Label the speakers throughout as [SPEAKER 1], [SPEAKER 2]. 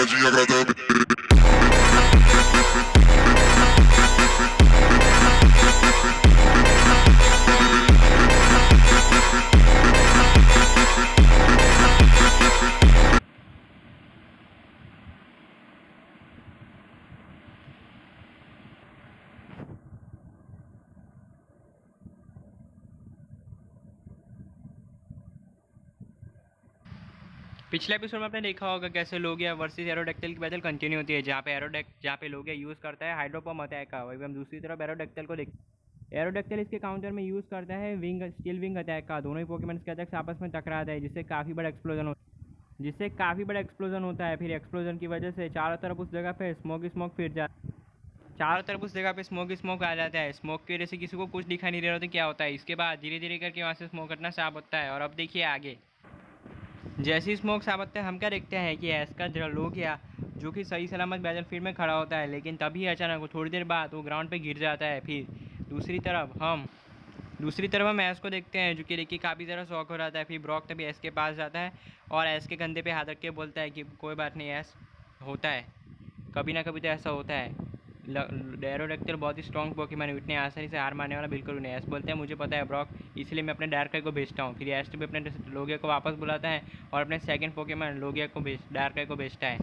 [SPEAKER 1] Magia grata.
[SPEAKER 2] पिछले episode में आपने देखा होगा कैसे लोगिया वर्सेस एरोडेक्टिल की बैटल कंटिन्यू होती है, जहाँ पे लोगिया यूज़ करता है हाइड्रोपम्प अटैक का। वही हम दूसरी तरफ एरोडेक्टिल को देखते हैं। एरोडेक्टिल इसके काउंटर में यूज़ करता है स्टील विंग अटैक का। दोनों ही पोकेमॉन्स के अटैक्स आपस में टकराते हैं, जिससे काफ़ी बड़ा एक्सप्लोजन होता है। फिर एक्सप्लोजन की वजह से चारों तरफ उस जगह पे स्मोक फिर जाता है। चारों तरफ उस जगह पे स्मोक आ जाता है। स्मोक की वजह से किसी को कुछ दिखाई नहीं दे रहा होता क्या होता है। इसके बाद धीरे धीरे करके वहाँ से स्मोक हटना स्टार्ट होता है। और अब देखिए आगे जैसे ही स्मोक साफ होता है, हम क्या देखते हैं कि ऐश का लोगिया जो कि सही सलामत बैटल फील्ड में खड़ा होता है, लेकिन तभी अचानक वो थोड़ी देर बाद वो ग्राउंड पे गिर जाता है। फिर दूसरी तरफ हम ऐश को देखते हैं, जो कि देखिए काफ़ी ज़्यादा शौक हो जाता है। फिर ब्रॉक तभी ऐश के पास जाता है और ऐश के कंधे पे हाथ रख के बोलता है कि कोई बात नहीं ऐश, होता है कभी ना कभी तो ऐसा होता है। एरोडेक्टिल बहुत ही स्ट्रॉन्ग पोकेमॉन है, इतने आसानी से हार मारने वाला बिल्कुल नहीं। ऐश बोलते हैं मुझे पता है ब्रॉक, इसलिए मैं अपने डार्क को भेजता हूँ। फिर ऐश भी अपने लोगिया को वापस बुलाता है और अपने सेकंड पोकेमॉन लोगिया को डार्क को भेजता है।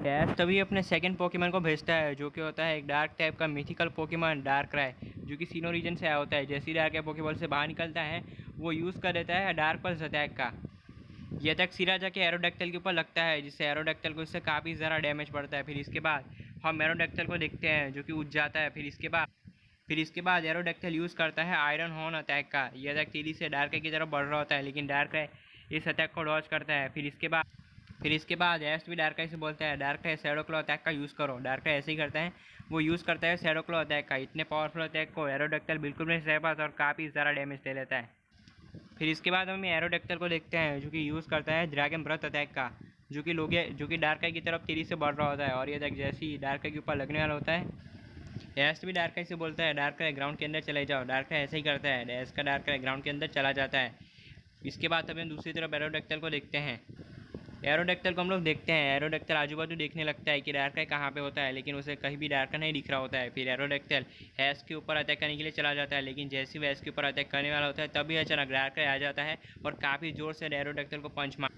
[SPEAKER 2] ऐश तभी अपने सेकंड पोकेमॉन को भेजता है, जो कि होता है एक डार्क टाइप का मिथिकल पोकेमॉन डार्कराय, जो कि सीनो रीजन से आया होता है। जैसे ही डार्क पोकेबॉल से बाहर निकलता है, वो यूज़ कर देता है डार्क पल्स अटैक का। यह अटैक सीधा जाके एरोडेक्टिल के ऊपर लगता है, जिससे एरोडेक्टिल को इससे काफ़ी ज़्यादा डैमेज पड़ता है। फिर इसके बाद हम एरोडेक्टिल को देखते हैं, जो कि उठ जाता है। फिर इसके बाद एरोडेक्टिल यूज़ करता है आयरन हॉर्न अटैक का। यह अटैक तेज़ी से डार्क की तरफ बढ़ रहा होता है, लेकिन डार्क इस अटैक को डॉज करता है। फिर इसके बाद एस्ट भी डार्क से बोलता है डार्क शैडो क्लॉ अटैक का यूज़ करो। डार्क ऐसे ही करता है, वो यूज़ करता है शैडो क्लॉ अटैक का। इतने पावरफुल अटैक को एरोडेक्टिल बिल्कुल नहीं सह पाता और काफ़ी ज़्यादा डैमेज दे लेता है। फिर इसके बाद हम एरोडेक्टिल को देखते हैं, जो कि यूज़ करता है ड्रैगन ब्रेथ अटैक का, जो कि डार्क की तरफ तेज़ी से बढ़ रहा होता है। और ये अटैक जैसे ही डार्क के ऊपर लगने वाला होता है, एस्ट भी डार्क से बोलता है डार्क ग्राउंड के अंदर चले जाओ। डार्क ऐसे ही करता है, एस्ट का डार्क ग्राउंड के अंदर चला जाता है। इसके बाद हम दूसरी तरफ एरोडेक्टिल को देखते हैं। एरोडेक्टिल को हम लोग देखते हैं, एरोडेक्टिल आजू बाजू देखने लगता है कि डार्क कहाँ पे होता है, लेकिन उसे कहीं भी डार्क नहीं दिख रहा होता है। फिर एरोडेक्टिल ऐश के ऊपर अटैक करने के लिए चला जाता है, लेकिन जैसे ही ऐश के ऊपर अटैक करने वाला होता है, तभी अचानक डार्क आ जाता है और काफ़ी ज़ोर से एरोडेक्टिल को पंच मार।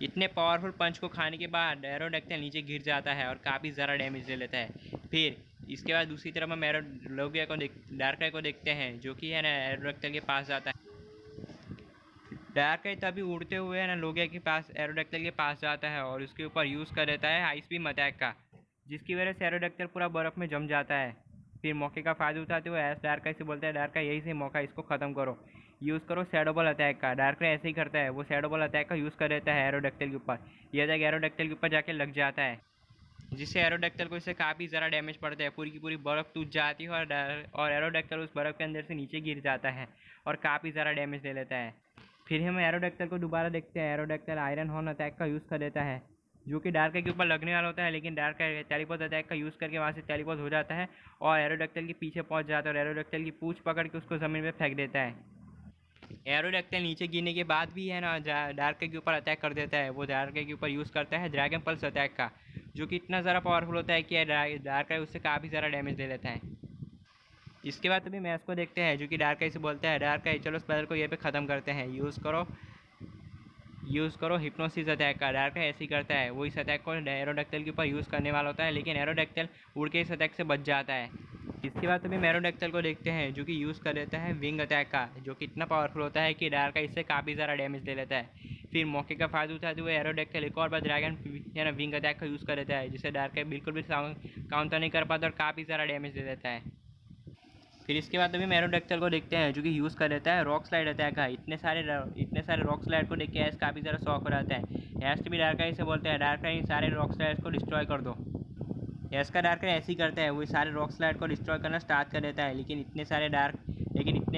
[SPEAKER 2] इतने पावरफुल पंच को खाने के बाद एरोडेक्टिल नीचे गिर जाता है और काफ़ी ज़्यादा डैमेज ले लेता है। फिर इसके बाद दूसरी तरफ हम लोगिया को डार्क को देखते हैं, जो कि है ना एरोडेक्टिल के पास जाता है। डार्क तभी उड़ते हुए है ना लोगिया के पास एरोडेक्टिल के पास जाता है और उसके ऊपर यूज़ कर देता है आइस बीम अटैक का, जिसकी वजह से एरोडेक्टिल पूरा बर्फ़ में जम जाता है। फिर मौके का फ़ायदा उठाते हुए ऐश डार्क से बोलता है डार्क यही से मौका, इसको ख़त्म करो, यूज़ करो शैडो बॉल अटैक का। डार्क ऐसे ही करता है, वो शैडो बॉल अटैक का यूज़ कर देता है एरोडेक्टिल के ऊपर। यह अटैक एरोडेक्टिल के ऊपर जाके लग जाता है, जिससे एरोडेक्टिल को इससे काफ़ी ज़्यादा डैमेज पड़ता है। पूरी की पूरी बर्फ़ टूट जाती है और एरोडेक्टिल उस बर्फ़ के अंदर से नीचे गिर जाता है और काफ़ी ज़्यादा डैमेज ले लेता है। फिर हम एरोडेक्टिल को दोबारा देखते हैं, एरोडेक्टिल आयरन हॉर्न अटैक का यूज़ कर देता है, जो कि डार्क के ऊपर लगने वाला होता है, लेकिन डार्क टेलीपोर्ट अटैक का यूज़ करके वहाँ से टेलीपोर्ट हो जाता है और एरोडेक्टिल के पीछे पहुँच जाता है और एरोडेक्टिल की पूँछ पकड़ के उसको ज़मीन पर फेंक देता है। एरोडेक्टिल नीचे गिरने के बाद भी है ना डार्क के ऊपर अटैक कर देता है। वो डार्क के ऊपर यूज़ करता है ड्रैगन पल्स अटैक का, जो कि इतना ज़्यादा पावरफुल होता है कि डार्क उससे काफ़ी ज़्यादा डैमेज दे लेता है। इसके बाद तभी मैच को देखते हैं, जो कि डार्क से बोलता है डार्क चलो इस बैटल को ये पे ख़त्म करते हैं, यूज़ करो हिप्नोसिस अटैक का। डार्क ऐसे ही करता है, वो इस अटैक को एरोडेक्टिल के ऊपर यूज़ करने वाला होता है, लेकिन एरोडेक्टिल उड़ के इस अटैक से बच जाता है। इसके बाद तभी एरोडेक्टिल को देखते हैं, जो कि यूज़ कर देता है विंग अटैक का, जो कि इतना पावरफुल होता है कि डार्क इससे काफ़ी ज़्यादा डैमेज दे लेता है। फिर मौके का फ़ायदा उठाते हुए एरोडेक्टिल एक और बार ड्रैगन या ना विंग अटैक का यूज़ कर देता है, जिससे डार्क बिल्कुल भी काउंटर नहीं कर पाता और काफ़ी ज़्यादा डैमेज दे देता है। फिर इसके बाद अभी एरोडेक्टिल को देखते हैं, जो कि यूज़ कर देता है रॉक स्लाइड अटैक का। इतने सारे रॉक स्लाइड को देख के ऐश काफ़ी ज़्यादा शौक हो जाता है। ऐश भी डार्क से बोलते हैं डार्क सारे रॉक स्लाइड्स को डिस्ट्रॉय कर दो। ऐश का डार्क ऐसे ही करता है, वो सारे रॉक स्लाइड को डिस्ट्रॉय करना स्टार्ट कर देता है, लेकिन इतने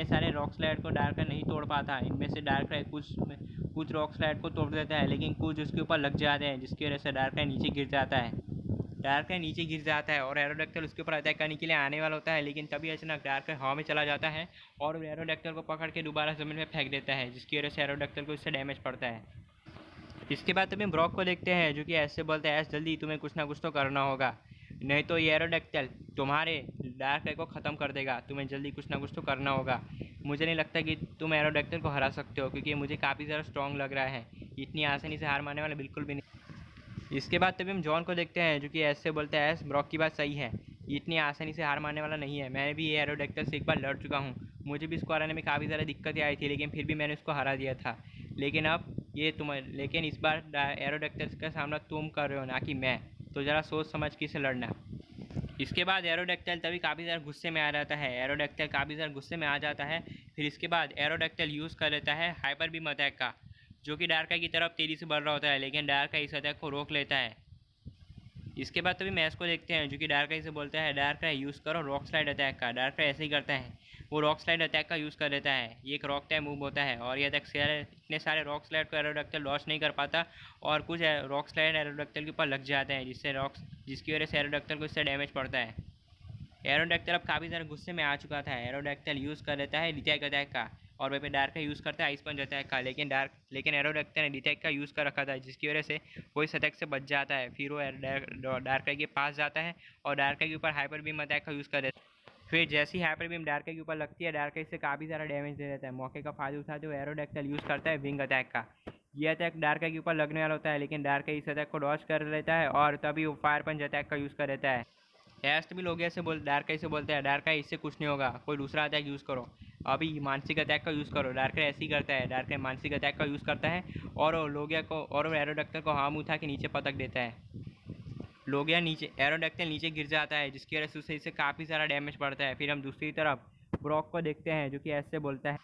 [SPEAKER 2] सारे रॉक स्लाइड को डार्क नहीं तोड़ पाता। इनमें से डार्क कुछ रॉक स्लाइड को तोड़ देता है, लेकिन कुछ उसके ऊपर लग जाते हैं, जिसकी वजह से डार्क नीचे गिर जाता है और एरोडेक्टिल उसके ऊपर अटैक करने के लिए आने वाला होता है, लेकिन तभी अचानक डार्क हवा में चला जाता है और एरोडेक्टिल को पकड़ के दोबारा ज़मीन में फेंक देता है, जिसकी वजह से एरोडेक्टिल को इससे डैमेज पड़ता है। इसके बाद तभी हम ब्रॉक को देखते हैं जो कि ऐसे बोलते हैं, ऐस जल्दी तुम्हें कुछ ना कुछ तो करना होगा, नहीं तो ये एरोडैक्टाइल तुम्हारे डार्क राय को ख़त्म कर देगा। तुम्हें जल्दी कुछ ना कुछ तो करना होगा। मुझे नहीं लगता कि तुम एरोडैक्टाइल को हरा सकते हो, क्योंकि मुझे काफ़ी ज़्यादा स्ट्रॉन्ग लग रहा है। इतनी आसानी से हार मानने वाला बिल्कुल भी नहीं। इसके बाद तभी हम जॉन को देखते हैं जो कि ऐसे बोलते हैं, ऐस ब्रॉक की बात सही है, इतनी आसानी से हार मानने वाला नहीं है। मैं भी ये एरोडैक्टाइल से एक बार लड़ चुका हूँ, मुझे भी इसको हराने में काफ़ी ज़्यादा दिक्कतें आई थी, लेकिन फिर भी मैंने इसको हरा दिया था। लेकिन इस बार एरोडैक्टाइल का सामना तुम कर रहे हो, ना कि मैं। तो ज़रा सोच समझ के इसे लड़ना। इसके बाद एरोडैक्टाइल तभी काफ़ी ज़्यादा गुस्से में आ जाता है। एरोडैक्टाइल काफ़ी ज़्यादा गुस्से में आ जाता है। फिर इसके बाद एरोडैक्टाइल यूज़ कर लेता है हाइपर बीम अटैक का, जो कि डार्क की तरफ तेज़ी से बढ़ रहा होता है, लेकिन डार्क इस अटैक को रोक लेता है। इसके बाद तभी मैच को देखते हैं जो कि डार्क से बोलता है, डार्क यूज़ करो रॉक स्लाइड अटैक का। डार्क ऐसे ही करता है, वो रॉक स्लाइड अटैक का यूज़ कर लेता है। ये एक रॉक टाइप मूव होता है और ये अटैक इतने सारे रॉक स्लाइड को एरोडैक्टाइल लॉस नहीं कर पाता, और कुछ रॉक स्लाइड एरोडैक्टाइल के ऊपर लग जाते हैं, जिसकी वजह से एरोडैक्टाइल को इससे डैमेज पड़ता है। एरोडैक्टाइल अब काफ़ी ज़्यादा गुस्से में आ चुका था। एरोडैक्टाइल यूज़ कर लेता है डिटैक अटैक का, और वहीं पे डार्क का यूज़ करता है आइस पंच अटैक का, लेकिन एरोडैक्टाइल ने डिटैक का यूज़ कर रखा था, जिसकी वजह से वो इस अटैक से बच जाता है। फिर वो डार्क के पास जाता है और डार्क के ऊपर हाइपर बीम अटैक का यूज़ कर देता है। फिर जैसी हाइपर बीम डार्क के ऊपर लगती है, डार्क इससे काफ़ी सारा डैमेज दे देता है। मौके का फायदा उठाते हुए एरोडैक्टाइल यूज़ करता है विंग अटैक का। ये अटैक डार्क के ऊपर लगने वाला होता है, लेकिन डार्क इस अटैक को डॉज कर लेता है और तभी वो फायर पंच अटैक का यूज़ कर देता है। एस्ट भी लोग ऐसे डार्क से बोलते हैं, डार्क इससे कुछ नहीं होगा, कोई दूसरा अटैक यूज़ करो, अभी मानसिक अटैक का यूज़ करो। डार्क ऐसे ही करता है, डार्क मानसिक अटैक का यूज़ करता है और लोगिया को और एरोडैक्टाइल को हार्म उठा के नीचे पटक देता है। एरोडैक्टाइल नीचे गिर जाता है, जिसकी वजह से उसे इससे काफ़ी सारा डैमेज पड़ता है। फिर हम दूसरी तरफ ब्रॉक को देखते हैं जो कि ऐसे बोलता है,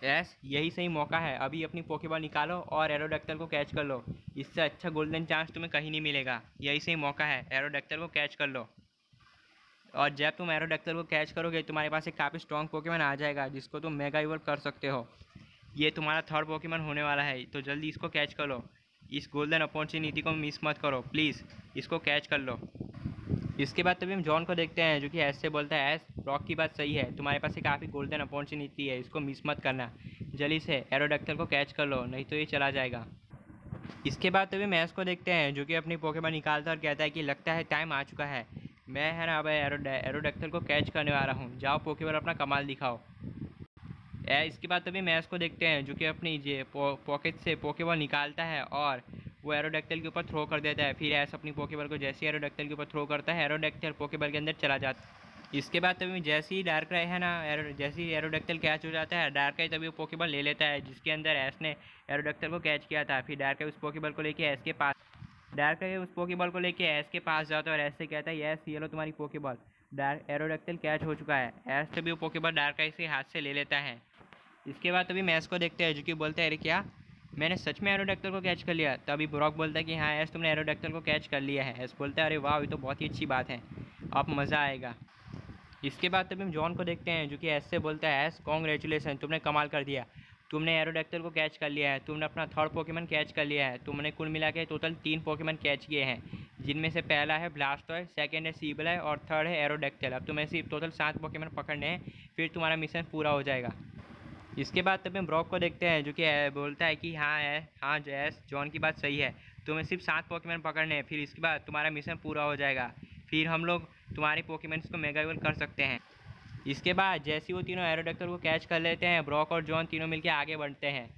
[SPEAKER 2] यस यही सही मौका है, अभी अपनी पोकेबॉल निकालो और एरोडैक्टाइल को कैच कर लो। इससे अच्छा गोल्डन चांस तुम्हें कहीं नहीं मिलेगा। यही सही मौका है, एरोडैक्टाइल को कैच कर लो। और जब तुम एरोडैक्टाइल को कैच करोगे, तुम्हारे पास एक काफ़ी स्ट्रॉन्ग पोकेमॉन आ जाएगा, जिसको तुम मेगा इवॉल्व कर सकते हो। ये तुम्हारा थर्ड पोकेमॉन होने वाला है, तो जल्दी इसको कैच कर लो। इस गोल्डन अपॉर्चुनिटी को मिस मत करो, प्लीज़ इसको कैच कर लो। इसके बाद तभी हम जॉन को देखते हैं जो कि ऐसे बोलता है, ऐस रॉक की बात सही है, तुम्हारे पास एक काफ़ी गोल्डन अपॉर्चुनिटी है, इसको मिस मत करना। जल्दी से एरोडैक्टाइल को कैच कर लो, नहीं तो ये चला जाएगा। इसके बाद तभी मैच को देखते हैं जो कि अपनी पोकेमॉन निकालता है और कहता है कि लगता है टाइम आ चुका है, मैं है ना अब एरोडैक्टाइल को कैच करने वाला हूँ, जाओ पोकेमॉन अपना कमाल दिखाओ। इसके बाद तभी मैच को देखते हैं जो कि अपनी पॉकेट से पोकेबॉल निकालता है और वो एरोडैक्टाइल के ऊपर थ्रो कर देता है। फिर ऐसा अपनी पोकेबॉल को जैसे एरोडैक्टाइल के ऊपर थ्रो करता है, एरोडैक्टाइल पोकेबॉल के अंदर चला जाता है। इसके बाद तभी जैसे ही डार्क राय है ना, जैसे ही एरोडैक्टाइल कैच हो जाता है, डार्क राय तभी वो पोकेबॉल ले लेता है जिसके अंदर ऐस ने एरोडैक्टाइल को कैच किया था। फिर डार्क राय उस पोकेबॉल को लेके ऐस के पास उस पोकेबॉल को लेके ऐस के पास जाता है और ऐसे कहता है, यस ये लो तुम्हारी पोकेबॉल, डार्क एरोडैक्टाइल कैच हो चुका है। ऐस तभी वो पोकेबॉल डार्क राय से हाथ से ले लेता है। इसके बाद तभी मैच को देखते हैं जो कि बोलते हैं, अरे क्या मैंने सच में एरोडैक्टाइल को कैच कर लिया? तभी ब्रॉक बोलता है कि हाँ ऐस तुमने एरोडैक्टाइल को कैच कर लिया है। ऐस बोलता है, अरे वाह ये तो बहुत ही अच्छी बात है, अब मज़ा आएगा। इसके बाद तभी हम जॉन को देखते हैं जो कि ऐसे बोलता है, ऐस कॉन्ग्रेचुलेसन, तुमने कमाल कर दिया, तुमने एरोडैक्टाइल को कैच कर लिया है, तुमने अपना थर्ड पोकेमॉन कैच कर लिया है। तुमने कुल मिला के टोटल 3 पोकेमॉन कैच किए हैं, जिनमें से पहला है ब्लास्टॉय, सेकंड है सीबलाय और थर्ड है एरोडैक्टाइल। अब तुम्हें सिर्फ टोटल 7 पोकेमॉन पकड़ने हैं, फिर तुम्हारा मिशन पूरा हो जाएगा। इसके बाद तभी हम ब्रॉक को देखते हैं जो कि बोलता है कि हाँ जैस जॉन की बात सही है, तुम्हें सिर्फ 7 पोकेमॉन पकड़ने हैं, फिर इसके बाद तुम्हारा मिशन पूरा हो जाएगा, फिर हम लोग तुम्हारे पोकेमॉन्स को मेगा इवॉल्व कर सकते हैं। इसके बाद जैसे ही वो तीनों एरोडैक्टाइल को कैच कर लेते हैं, ब्रॉक और जॉन तीनों मिलकर आगे बढ़ते हैं।